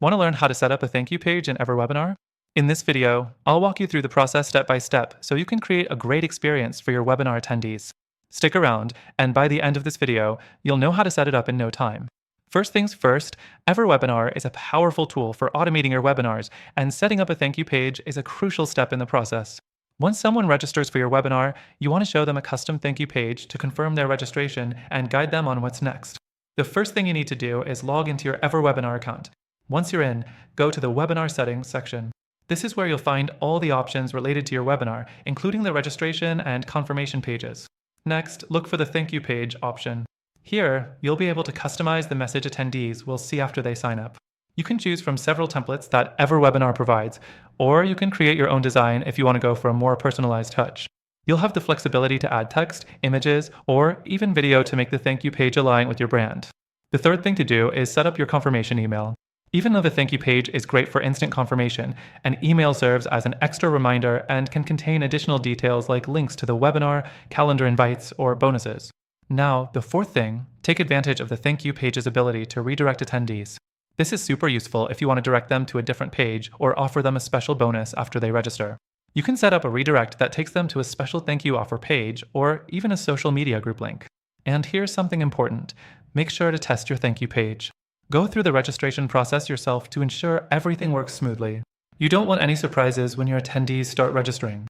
Want to learn how to set up a thank you page in EverWebinar? In this video, I'll walk you through the process step by step so you can create a great experience for your webinar attendees. Stick around, and by the end of this video, you'll know how to set it up in no time. First things first, EverWebinar is a powerful tool for automating your webinars, and setting up a thank you page is a crucial step in the process. Once someone registers for your webinar, you want to show them a custom thank you page to confirm their registration and guide them on what's next. The first thing you need to do is log into your EverWebinar account. Once you're in, go to the Webinar Settings section. This is where you'll find all the options related to your webinar, including the registration and confirmation pages. Next, look for the Thank You page option. Here, you'll be able to customize the message attendees will see after they sign up. You can choose from several templates that EverWebinar provides, or you can create your own design if you want to go for a more personalized touch. You'll have the flexibility to add text, images, or even video to make the thank you page align with your brand. The third thing to do is set up your confirmation email. Even though the thank you page is great for instant confirmation, an email serves as an extra reminder and can contain additional details like links to the webinar, calendar invites, or bonuses. Now, the fourth thing, take advantage of the thank you page's ability to redirect attendees. This is super useful if you want to direct them to a different page or offer them a special bonus after they register. You can set up a redirect that takes them to a special thank you offer page or even a social media group link. And here's something important. Make sure to test your thank you page. Go through the registration process yourself to ensure everything works smoothly. You don't want any surprises when your attendees start registering.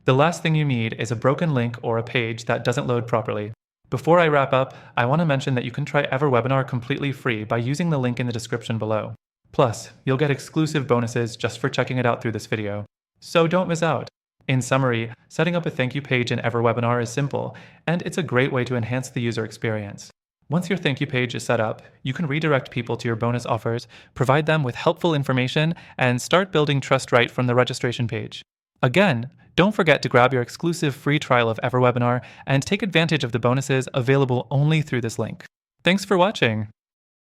The last thing you need is a broken link or a page that doesn't load properly. Before I wrap up, I want to mention that you can try EverWebinar completely free by using the link in the description below. Plus, you'll get exclusive bonuses just for checking it out through this video. So don't miss out. In summary, setting up a thank you page in EverWebinar is simple, and it's a great way to enhance the user experience. Once your thank you page is set up, you can redirect people to your bonus offers, provide them with helpful information, and start building trust right from the registration page. Again, don't forget to grab your exclusive free trial of EverWebinar and take advantage of the bonuses available only through this link. Thanks for watching.